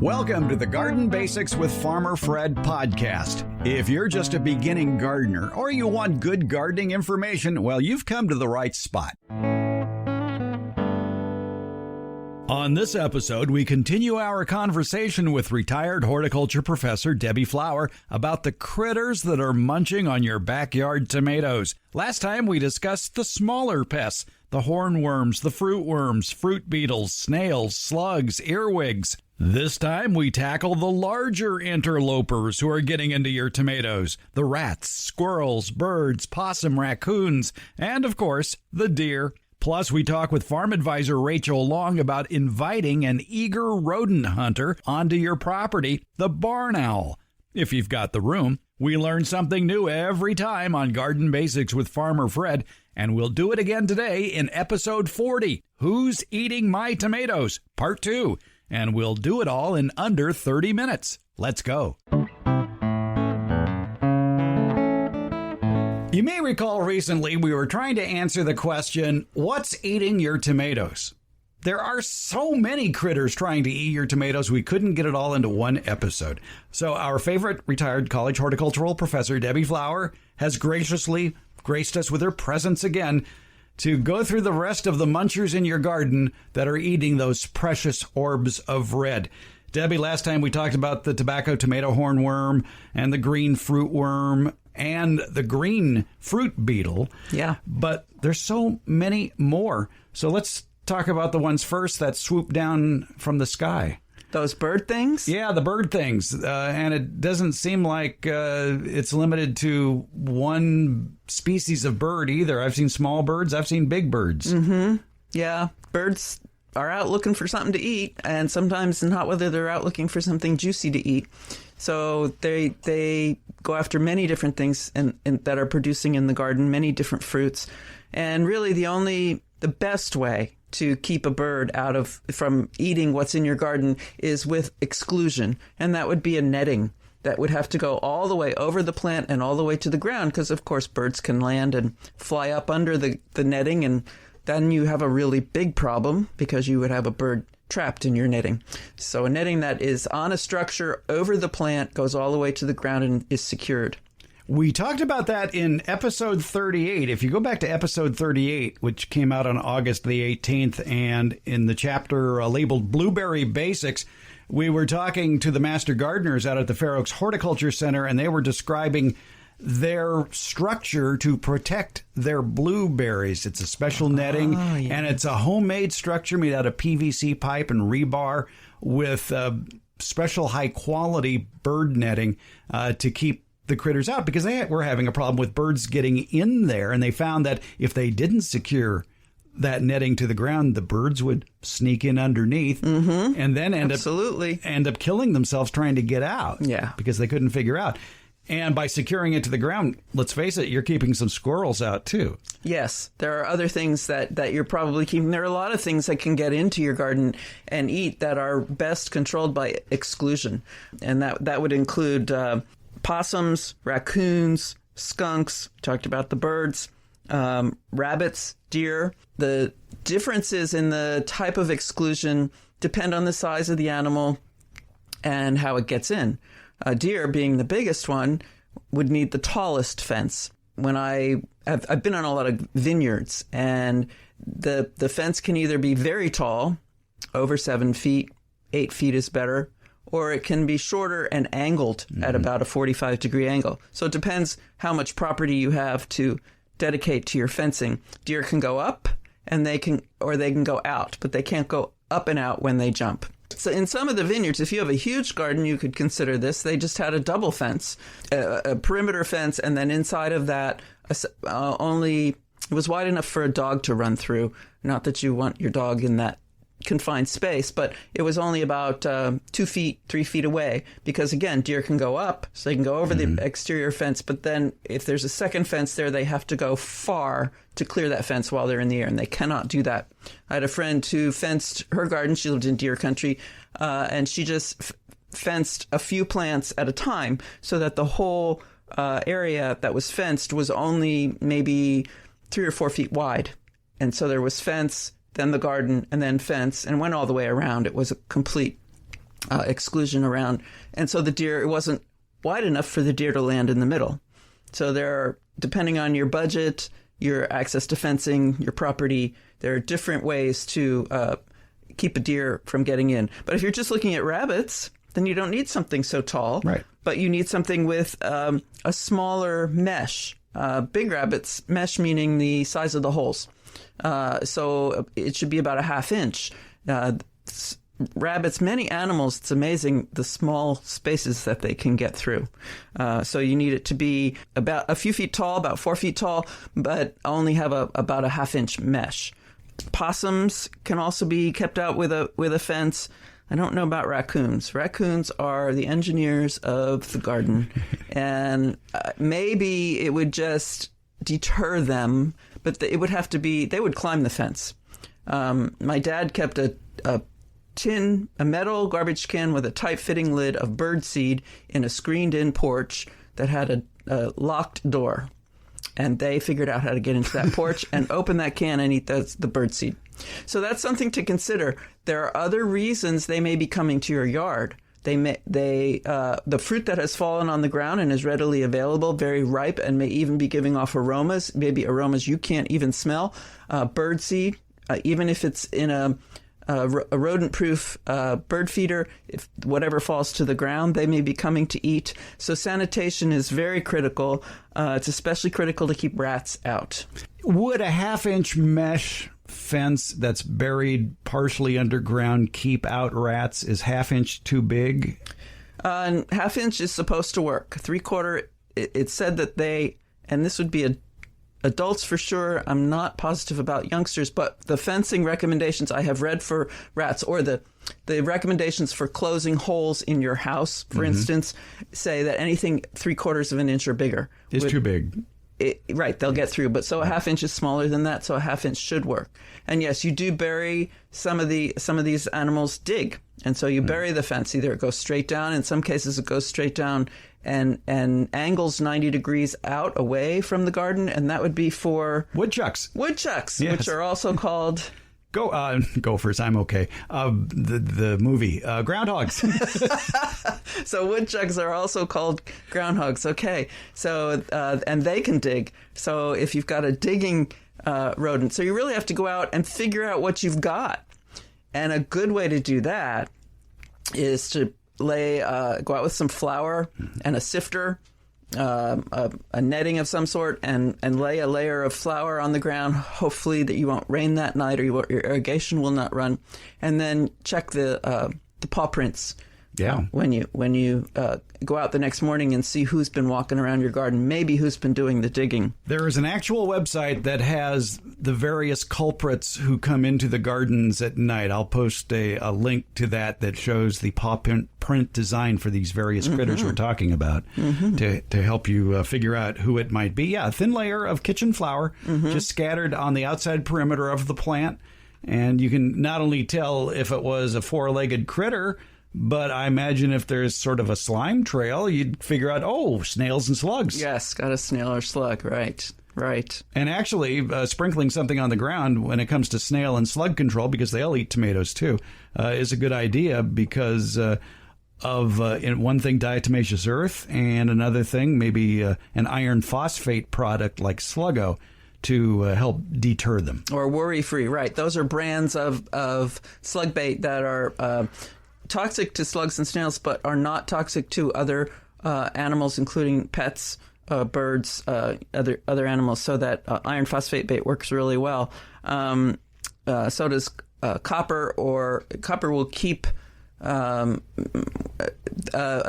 Welcome to the Garden Basics with Farmer Fred podcast. If you're just a beginning gardener or you want good gardening information, well, you've come to the right spot. On this episode, we continue our conversation with retired horticulture professor Debbie Flower about the critters that are munching on your backyard tomatoes. Last time, we discussed the smaller pests, the hornworms, the fruit worms, fruit beetles, snails, slugs, earwigs. This time, we tackle the larger interlopers who are getting into your tomatoes, the rats, squirrels, birds, possum, raccoons, and, of course, the deer. Plus, we talk with farm advisor Rachel Long about inviting an eager rodent hunter onto your property, the barn owl. If you've got the room, we learn something new every time on Garden Basics with Farmer Fred, and we'll do it again today in episode 40, Who's Eating My Tomatoes? Part 2. And we'll do it all in under 30 minutes. Let's go. You may recall recently we were trying to answer the question, what's eating your tomatoes? There are so many critters trying to eat your tomatoes, we couldn't get it all into one episode. So our favorite retired college horticultural professor, Debbie Flower, has graciously graced us with her presence again to go through the rest of the munchers in your garden that are eating those precious orbs of red. Debbie, last time we talked about the tobacco tomato hornworm and the green fruit worm and the green fruit beetle. Yeah. But there's so many more. So let's talk about the ones first that swoop down from the sky. Those bird things? Yeah, the bird things. And it doesn't seem like it's limited to one species of bird either. I've seen small birds. I've seen big birds. Mm-hmm. Yeah, birds are out looking for something to eat. And sometimes in hot weather, they're out looking for something juicy to eat. So they go after many different things and that are producing in the garden, many different fruits. And really the best way to keep a bird from eating what's in your garden is with exclusion. And that would be a netting that would have to go all the way over the plant and all the way to the ground because, of course, birds can land and fly up under the netting. And then you have a really big problem because you would have a bird trapped in your netting. So a netting that is on a structure over the plant, goes all the way to the ground and is secured. We talked about that in episode 38. If you go back to episode 38, which came out on August the 18th, and in the chapter labeled Blueberry Basics, we were talking to the master gardeners out at the Fair Oaks Horticulture Center, and they were describing their structure to protect their blueberries. It's a special netting, and it's a homemade structure made out of PVC pipe and rebar with special high-quality bird netting to keep the critters out, because they were having a problem with birds getting in there, and they found that if they didn't secure that netting to the ground, the birds would sneak in underneath and then end up killing themselves trying to get out. Yeah, because they couldn't figure out. And by securing it to the ground, let's face it, you're keeping some squirrels out too. Yes, there are other things that you're probably keeping. There are a lot of things that can get into your garden and eat that are best controlled by exclusion, and that would include possums, raccoons, skunks, talked about the birds, rabbits, deer. The differences in the type of exclusion depend on the size of the animal and how it gets in. A deer, being the biggest one, would need the tallest fence. When I've been on a lot of vineyards, and the fence can either be very tall, over 7 feet, 8 feet is better, or it can be shorter and angled at about a 45-degree angle. So it depends how much property you have to dedicate to your fencing. Deer can go up, and they can go out, but they can't go up and out when they jump. So in some of the vineyards, if you have a huge garden, you could consider this. They just had a double fence, a perimeter fence, and then inside of that, it was wide enough for a dog to run through. Not that you want your dog in that confined space, but it was only about 2 feet, 3 feet away, because again, deer can go up, so they can go over the exterior fence, but then if there's a second fence there, they have to go far to clear that fence while they're in the air, and they cannot do that. I had a friend who fenced her garden. She lived in deer country, and she just fenced a few plants at a time so that the whole area that was fenced was only maybe 3 or 4 feet wide. And so there was fence, then the garden, and then fence, and went all the way around. It was a complete exclusion around. And so it wasn't wide enough for the deer to land in the middle. So depending on your budget, your access to fencing, your property, there are different ways to keep a deer from getting in. But if you're just looking at rabbits, then you don't need something so tall. Right. But you need something with a smaller mesh. Big rabbits, mesh meaning the size of the holes. So it should be about a ½ inch. Rabbits, many animals, it's amazing the small spaces that they can get through. So you need it to be about a few feet tall, about 4 feet tall, but only have about a ½ inch mesh. Possums can also be kept out with a fence. I don't know about raccoons. Raccoons are the engineers of the garden, and maybe it would just deter them, but it would have to be, they would climb the fence. My dad kept a metal garbage can with a tight-fitting lid of birdseed in a screened-in porch that had a locked door. And they figured out how to get into that porch and open that can and eat the birdseed. So that's something to consider. There are other reasons they may be coming to your yard. The fruit that has fallen on the ground and is readily available, very ripe, and may even be giving off aromas, maybe aromas you can't even smell. Birdseed, even if it's in a rodent-proof bird feeder, if whatever falls to the ground, they may be coming to eat. So sanitation is very critical. It's especially critical to keep rats out. Would a ½ inch mesh fence that's buried partially underground keep out rats? Is ½ inch too big? ½ inch is supposed to work. 3/4, it's said that and this would be adults for sure. I'm not positive about youngsters, but the fencing recommendations I have read for rats, or the recommendations for closing holes in your house, for instance, say that anything 3/4 of an inch or bigger is too big. Right, they'll get through. But so a ½ inch is smaller than that, so a ½ inch should work. And yes, you do bury some of these animals dig, and so you bury the fence. Either it goes straight down. In some cases, it goes straight down and angles 90 degrees out away from the garden, and that would be for woodchucks. Woodchucks, Yes. which are also called Gophers. I'm okay. The movie groundhogs. So woodchucks are also called groundhogs. Okay, so and they can dig. So if you've got a digging rodent, so you really have to go out and figure out what you've got. And a good way to do that is to go out with some flour and a sifter, a netting of some sort, and lay a layer of flour on the ground, hopefully that you won't rain that night or your irrigation will not run, and then check the paw prints. Yeah. When you go out the next morning and see who's been walking around your garden, maybe who's been doing the digging. There is an actual website that has the various culprits who come into the gardens at night. I'll post a link to that shows the paw print design for these various critters we're talking about to help you figure out who it might be. Yeah, a thin layer of kitchen flour just scattered on the outside perimeter of the plant. And you can not only tell if it was a four-legged critter, but I imagine if there's sort of a slime trail, you'd figure out, snails and slugs. Yes, got a snail or slug, right. And actually, sprinkling something on the ground when it comes to snail and slug control, because they all eat tomatoes too, is a good idea because of one thing, diatomaceous earth, and another thing, maybe an iron phosphate product like Sluggo to help deter them. Or worry-free, right. Those are brands of slug bait that are toxic to slugs and snails, but are not toxic to other animals, including pets, birds, other animals. So that iron phosphate bait works really well. So does copper. Or copper will keep a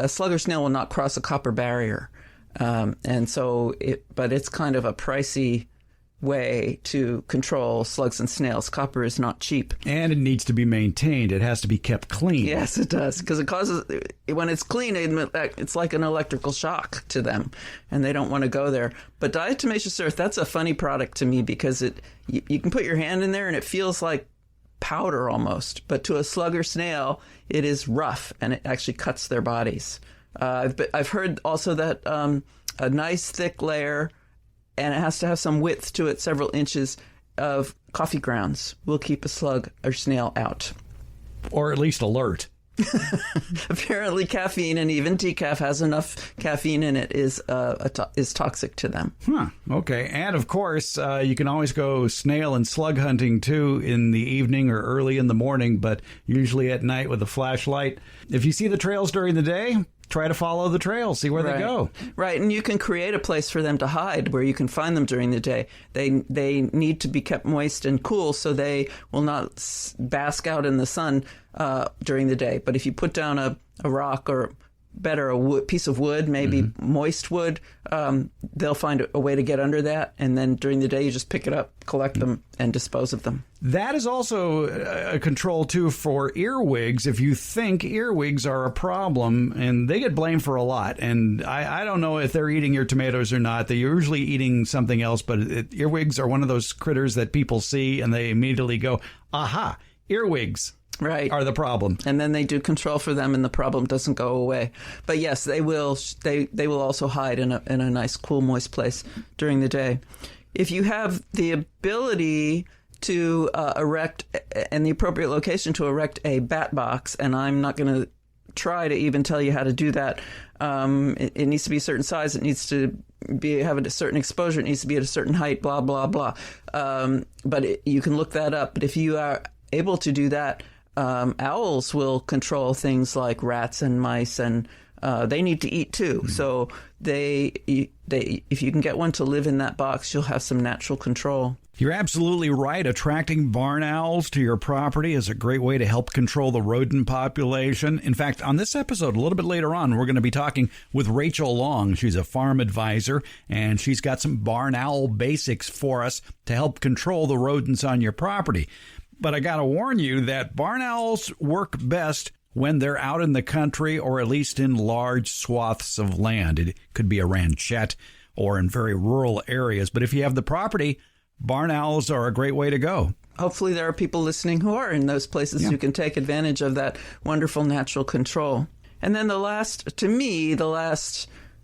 slug or snail will not cross a copper barrier, and so but it's kind of a pricey way to control slugs and snails. Copper is not cheap. And it needs to be maintained. It has to be kept clean. Yes, it does. Because it causes, when it's clean, it's like an electrical shock to them. And they don't want to go there. But diatomaceous earth, that's a funny product to me because you can put your hand in there and it feels like powder almost. But to a slug or snail, it is rough and it actually cuts their bodies. I've heard also that a nice thick layer, and it has to have some width to it, several inches, of coffee grounds will keep a slug or snail out. Or at least alert. Apparently, caffeine and even decaf has enough caffeine in it is toxic to them. Huh. Okay. And of course, you can always go snail and slug hunting too in the evening or early in the morning, but usually at night with a flashlight. If you see the trails during the day, try to follow the trails, see where they go. Right, and you can create a place for them to hide where you can find them during the day. They need to be kept moist and cool so they will not bask out in the sun during the day. But if you put down a rock or better a piece of wood, maybe moist wood, they'll find a way to get under that. And then during the day, you just pick it up, collect them, and dispose of them. That is also a control, too, for earwigs. If you think earwigs are a problem, and they get blamed for a lot. And I don't know if they're eating your tomatoes or not. They're usually eating something else, but earwigs are one of those critters that people see, and they immediately go, aha, earwigs. Right. Are the problem. And then they do control for them and the problem doesn't go away. But yes, they will also hide in a nice, cool, moist place during the day. If you have the ability to erect and the appropriate location to erect a bat box, and I'm not going to try to even tell you how to do that. It needs to be a certain size. It needs to have a certain exposure. It needs to be at a certain height, blah, blah, blah. But you can look that up. But if you are able to do that, owls will control things like rats and mice, and they need to eat too. Mm-hmm. So if you can get one to live in that box, you'll have some natural control. You're absolutely right. Attracting barn owls to your property is a great way to help control the rodent population. In fact, on this episode, a little bit later on, we're going to be talking with Rachel Long. She's a farm advisor, and she's got some barn owl basics for us to help control the rodents on your property. But I got to warn you that barn owls work best when they're out in the country or at least in large swaths of land. It could be a ranchette or in very rural areas. But if you have the property, barn owls are a great way to go. Hopefully there are people listening who are in those places who can take advantage of that wonderful natural control. And then the last,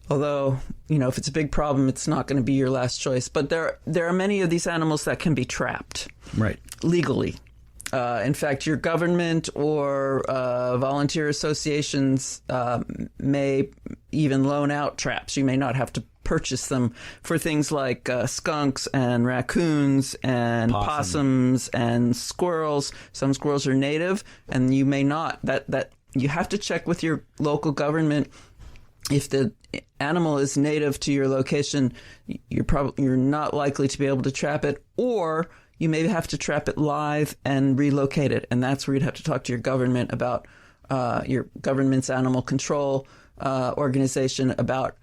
although, if it's a big problem, it's not going to be your last choice. But there are many of these animals that can be trapped. Right. Legally. In fact, your government or volunteer associations may even loan out traps. You may not have to purchase them for things like skunks and raccoons and possums and squirrels. Some squirrels are native, and you may not. That you have to check with your local government. If the animal is native to your location, you're not likely to be able to trap it, or you may have to trap it live and relocate it. And that's where you'd have to talk to your government about your government's animal control organization about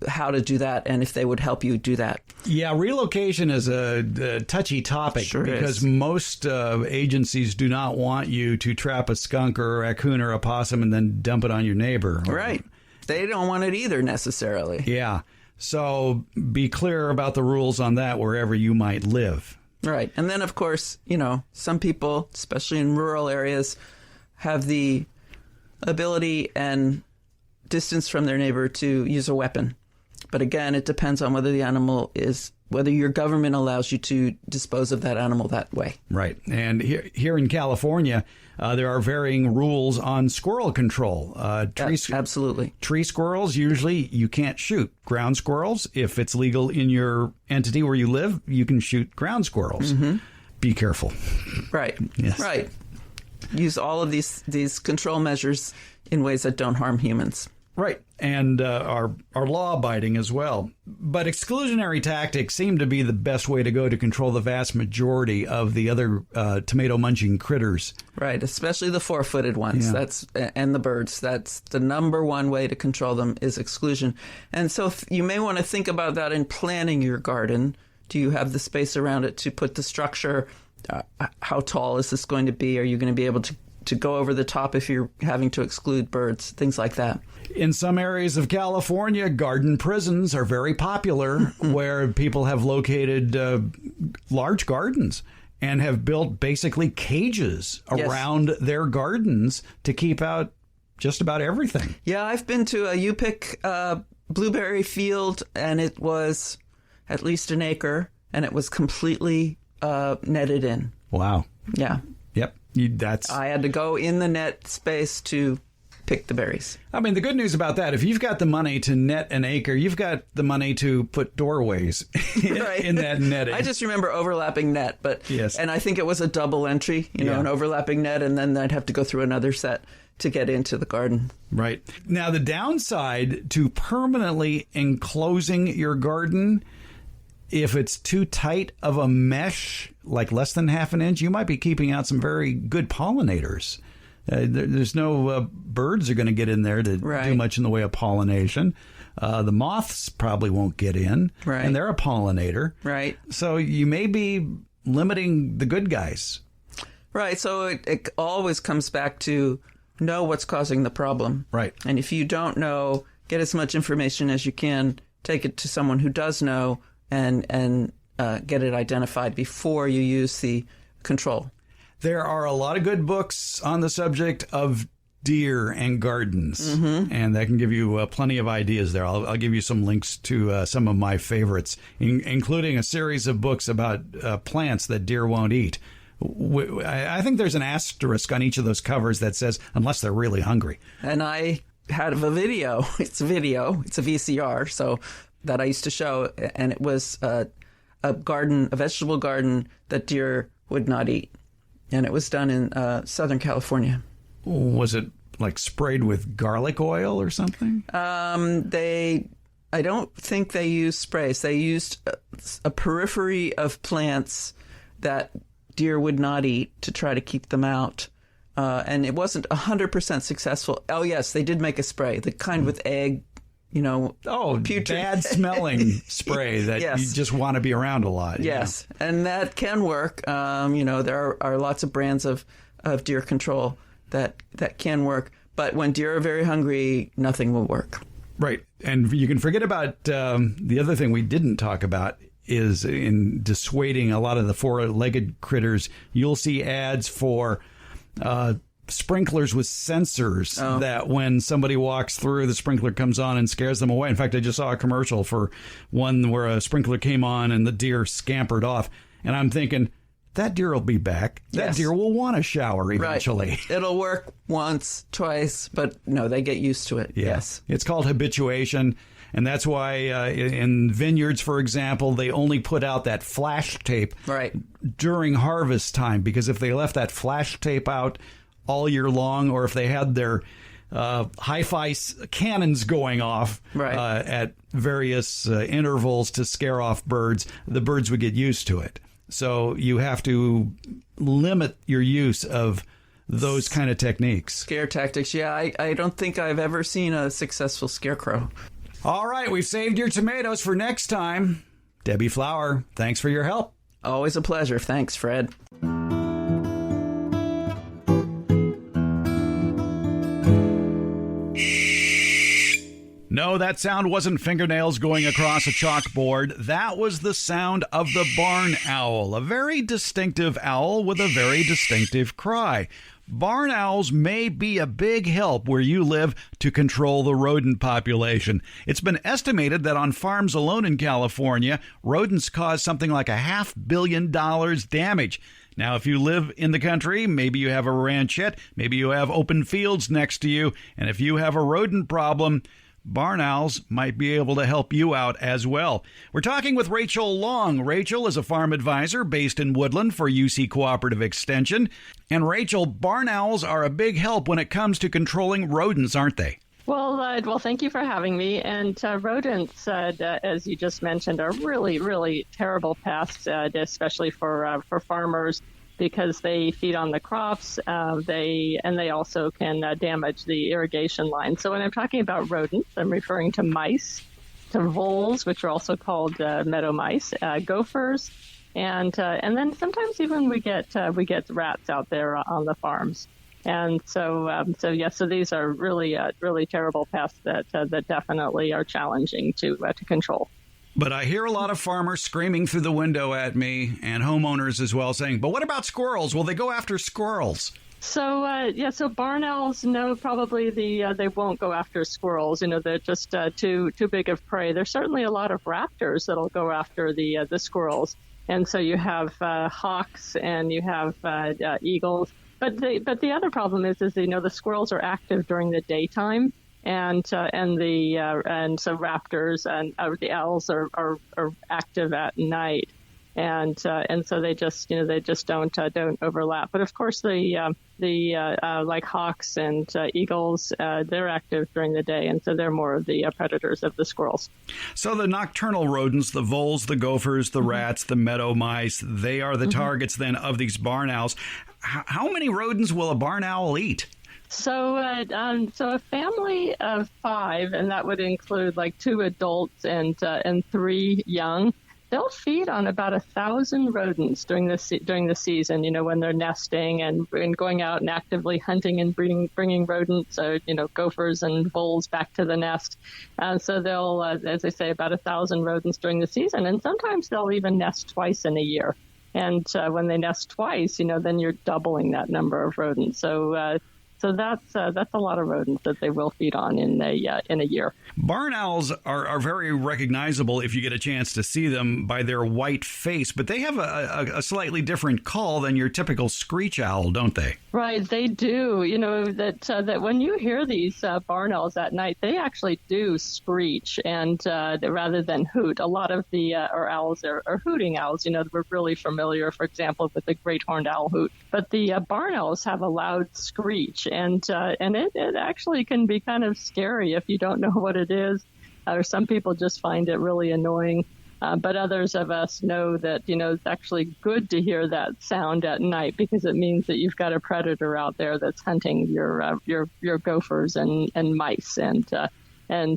how to do that and if they would help you do that. Yeah, relocation is a touchy topic because most agencies do not want you to trap a skunk or a raccoon or a possum and then dump it on your neighbor. Right. They don't want it either necessarily. Yeah. So be clear about the rules on that wherever you might live. Right. And then, of course, some people, especially in rural areas, have the ability and distance from their neighbor to use a weapon. But again, it depends on whether whether your government allows you to dispose of that animal that way. Right. And here in California, there are varying rules on squirrel control. Absolutely. Tree squirrels, usually you can't shoot. Ground squirrels, if it's legal in your entity where you live, you can shoot ground squirrels. Mm-hmm. Be careful. Right. Yes. Right. Use all of these control measures in ways that don't harm humans. Right, and are law-abiding as well. But exclusionary tactics seem to be the best way to go to control the vast majority of the other tomato-munching critters. Right, especially the four-footed ones. Yeah. And the birds. That's the number one way to control them is exclusion. And so you may want to think about that in planning your garden. Do you have the space around it to put the structure? How tall is this going to be? Are you going to be able to go over the top if you're having to exclude birds, things like that? In some areas of California, garden prisons are very popular where people have located large gardens and have built basically cages around their gardens to keep out just about everything. Yeah, I've been to a U-Pick blueberry field, and it was at least an acre, and it was completely netted in. Wow. Yeah. Yep. I had to go in the net space to pick the berries. I mean, the good news about that, if you've got the money to net an acre, you've got the money to put doorways in that netting. I just remember overlapping net, but yes. And I think it was a double entry, an overlapping net, and then I'd have to go through another set to get into the garden. Right. Now, the downside to permanently enclosing your garden, if it's too tight of a mesh, like less than half an inch, you might be keeping out some very good pollinators. There's no birds are going to get in there to do much in the way of pollination. The moths probably won't get in, and they're a pollinator. Right. So you may be limiting the good guys. Right. So it always comes back to know what's causing the problem. Right. And if you don't know, get as much information as you can, take it to someone who does know, and get it identified before you use the control. There are a lot of good books on the subject of deer and gardens, and that can give you plenty of ideas there. I'll give you some links to some of my favorites, including a series of books about plants that deer won't eat. I think there's an asterisk on each of those covers that says, unless they're really hungry. And I had a video. It's a VCR, so that I used to show, and it was a vegetable garden that deer would not eat. And it was done in Southern California. Was it like sprayed with garlic oil or something? I don't think they used sprays. They used a periphery of plants that deer would not eat to try to keep them out. And it wasn't 100% successful. Oh, yes, they did make a spray, the kind with egg, putrid. Bad smelling spray that you just want to be around a lot. Yes, and that can work. There are lots of brands of deer control that can work. But when deer are very hungry, nothing will work. Right. And you can forget about the other thing we didn't talk about is in dissuading a lot of the four-legged critters. You'll see ads for sprinklers with sensors that when somebody walks through, the sprinkler comes on and scares them away. In fact, I just saw a commercial for one where a sprinkler came on and the deer scampered off. And I'm thinking, that deer will be back. That deer will want a shower eventually. Right. It'll work once, twice, but no, they get used to it. Yeah. Yes. It's called habituation. And that's why in vineyards, for example, they only put out that flash tape during harvest time, because if they left that flash tape out all year long, or if they had their hi-fi cannons going off at various intervals to scare off birds, the birds would get used to it. So you have to limit your use of those kind of techniques. Scare tactics. Yeah, I don't think I've ever seen a successful scarecrow. All right, we've saved your tomatoes for next time. Debbie Flower, thanks for your help. Always a pleasure. Thanks, Fred. No, that sound wasn't fingernails going across a chalkboard. That was the sound of the barn owl, a very distinctive owl with a very distinctive cry. Barn owls may be a big help where you live to control the rodent population. It's been estimated that on farms alone in California, rodents cause something like $500 million damage. Now, if you live in the country, maybe you have a ranchette, maybe you have open fields next to you, and if you have a rodent problem, barn owls might be able to help you out as well. We're talking with Rachel Long. Rachel is a farm advisor based in Woodland for UC Cooperative Extension. And Rachel, barn owls are a big help when it comes to controlling rodents, aren't they? Well, thank you for having me. And rodents, as you just mentioned, are really, really terrible pests, especially for farmers, because they feed on the crops. They also can damage the irrigation line. So when I'm talking about rodents, I'm referring to mice, to voles, which are also called meadow mice, gophers, and then sometimes even we get rats out there on the farms. And so these are really really terrible pests that definitely are challenging to control. But I hear a lot of farmers screaming through the window at me, and homeowners as well, saying, but what about squirrels? Will they go after squirrels? So barn owls, no, probably they won't go after squirrels. They're just too big of prey. There's certainly a lot of raptors that'll go after the squirrels. And so you have hawks and you have eagles. But the other problem is the squirrels are active during the daytime, and so raptors and the owls are active at night. And so they just don't overlap. But of course the like hawks and eagles, they're active during the day, and so they're more of the predators of the squirrels. So the nocturnal rodents, the voles, the gophers, the rats, the meadow mice, they are the targets then of these barn owls. How many rodents will a barn owl eat? So a family of 5, and that would include like 2 adults and 3 young. They'll feed on about 1,000 rodents during the season. When they're nesting and going out and actively hunting and bringing rodents, gophers and voles back to the nest. So they'll, as I say, about 1,000 rodents during the season, and sometimes they'll even nest twice in a year. And when they nest twice, then you're doubling that number of rodents. So that's a lot of rodents that they will feed on in a year. Barn owls are very recognizable if you get a chance to see them by their white face, but they have a slightly different call than your typical screech owl, don't they? Right, they do. That when you hear these barn owls at night, they actually do screech, and rather than hoot. A lot of the owls are hooting owls. We're really familiar, for example, with the great horned owl hoot. But the barn owls have a loud screech, and it actually can be kind of scary if you don't know what it is. Or some people just find it really annoying. But others of us know that, it's actually good to hear that sound at night because it means that you've got a predator out there that's hunting your gophers and mice and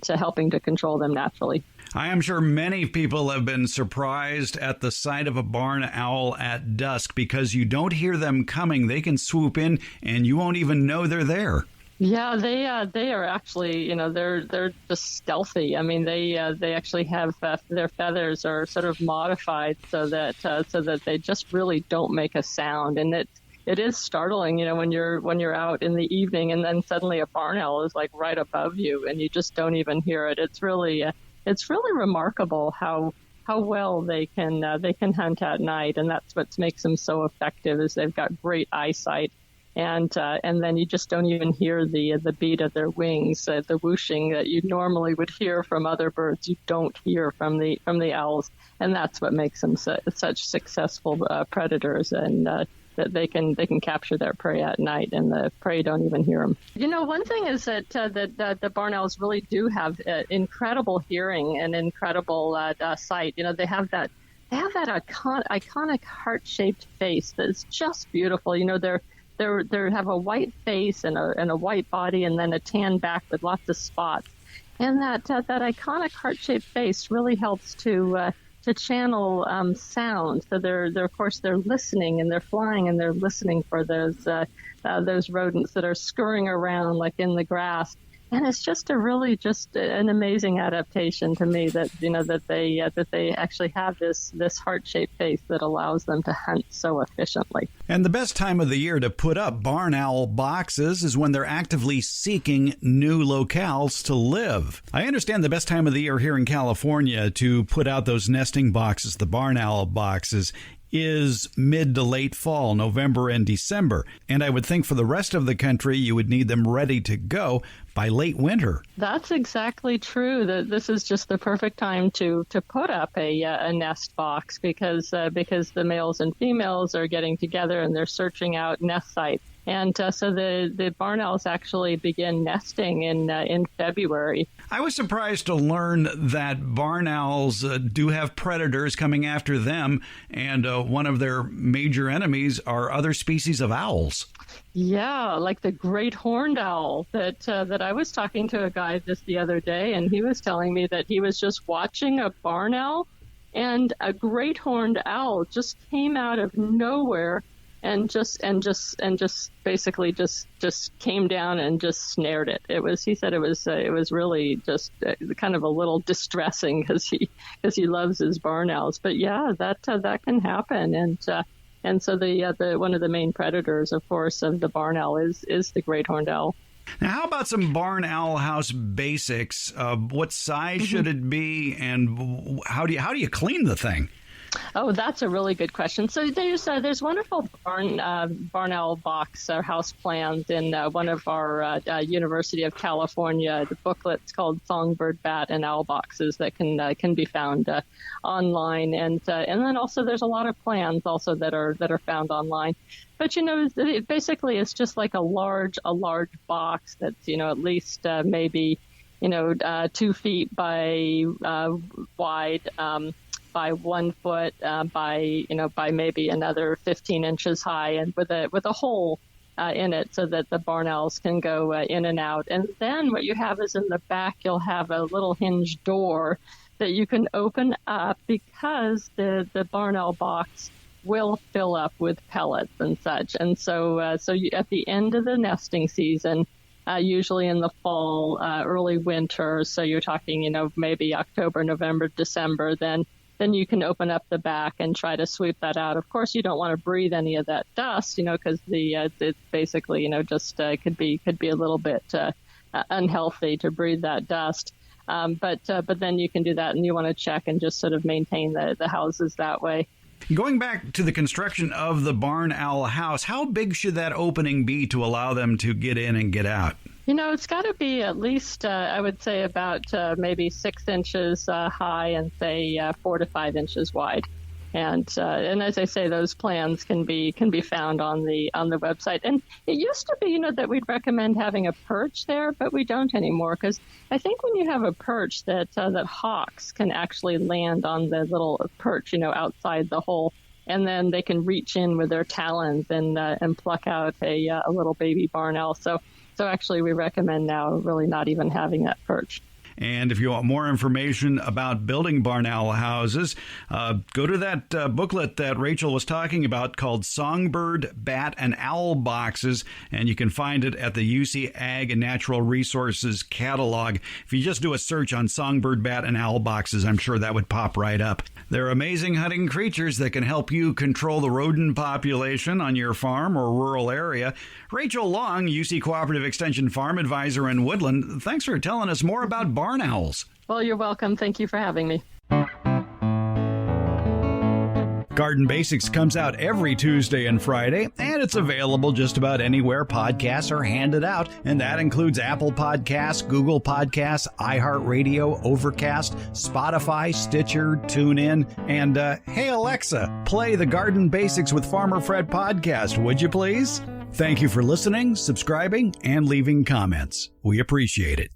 helping to control them naturally. I am sure many people have been surprised at the sight of a barn owl at dusk because you don't hear them coming. They can swoop in and you won't even know they're there. Yeah, they are actually, they're just stealthy. I mean, they actually have their feathers are sort of modified so that they just really don't make a sound, and it is startling, when you're out in the evening and then suddenly a barn owl is like right above you and you just don't even hear it. It's really remarkable how well they can hunt at night, and that's what makes them so effective. Is they've got great eyesight. And then you just don't even hear the beat of their wings, the whooshing that you normally would hear from other birds. You don't hear from the owls, and that's what makes them such successful predators. And that they can capture their prey at night, and the prey don't even hear them. One thing is that the barn owls really do have incredible hearing and incredible sight. They have that iconic heart-shaped face that's just beautiful. They have a white face and a white body, and then a tan back with lots of spots. And that iconic heart-shaped face really helps to channel sound. So they're listening, and they're flying, and they're listening for those rodents that are scurrying around like in the grass. And it's just an amazing adaptation to me that they actually have this heart-shaped face that allows them to hunt so efficiently. And the best time of the year to put up barn owl boxes is when they're actively seeking new locales to live. I understand the best time of the year here in California to put out those nesting boxes, the barn owl boxes, is mid to late fall, November and December. And I would think for the rest of the country, you would need them ready to go by late winter. That's exactly true. This is just the perfect time to put up a nest box because the males and females are getting together and they're searching out nest sites. And so the barn owls actually begin nesting in February. I was surprised to learn that barn owls do have predators coming after them, and one of their major enemies are other species of owls. Yeah, like the great horned owl that I was talking to a guy just the other day, and he was telling me that he was just watching a barn owl, and a great horned owl just came out of nowhere and just basically just came down and just snared it. He said it was really just kind of a little distressing because he loves his barn owls. But yeah, that can happen. And so the one of the main predators, of course, of the barn owl is the great horned owl. Now, how about some barn owl house basics? What size should it be, and how do you clean the thing? Oh, that's a really good question. So there's wonderful barn owl box or house plans in one of our University of California the booklets called Songbird, Bat, and Owl boxes that can be found online, and then also there's a lot of plans also that are found online. But basically it's just like a large box that's at least maybe 2 feet by wide. By 1 foot, by maybe another 15 inches high, and with a hole in it so that the barn owls can go in and out. And then what you have is in the back, you'll have a little hinged door that you can open up, because the barn owl box will fill up with pellets and such. And so at the end of the nesting season, usually in the fall, early winter, so you're talking, maybe October, November, December, then you can open up the back and try to sweep that out. Of course, you don't want to breathe any of that dust, because it's basically, just could be a little bit unhealthy to breathe that dust. But then you can do that, and you want to check and just sort of maintain the houses that way. Going back to the construction of the barn owl house, how big should that opening be to allow them to get in and get out? It's got to be at least, I would say, about maybe 6 inches high and say 4 to 5 inches wide. And as I say, those plans can be found on the website. And it used to be, that we'd recommend having a perch there, but we don't anymore, because I think when you have a perch that hawks can actually land on the little perch, outside the hole, and then they can reach in with their talons and pluck out a little baby barn owl. So actually, we recommend now really not even having that perch. And if you want more information about building barn owl houses, go to that booklet that Rachel was talking about called Songbird, Bat, and Owl Boxes, and you can find it at the UC Ag and Natural Resources catalog. If you just do a search on Songbird, Bat, and Owl Boxes, I'm sure that would pop right up. They're amazing hunting creatures that can help you control the rodent population on your farm or rural area. Rachel Long, UC Cooperative Extension Farm Advisor in Woodland, thanks for telling us more about barn owls. Well, you're welcome. Thank you for having me. Garden Basics comes out every Tuesday and Friday, and it's available just about anywhere podcasts are handed out, and that includes Apple Podcasts, Google Podcasts, iHeartRadio, Overcast, Spotify, Stitcher, TuneIn, and hey Alexa, play the Garden Basics with Farmer Fred podcast, would you please? Thank you for listening, subscribing, and leaving comments. We appreciate it.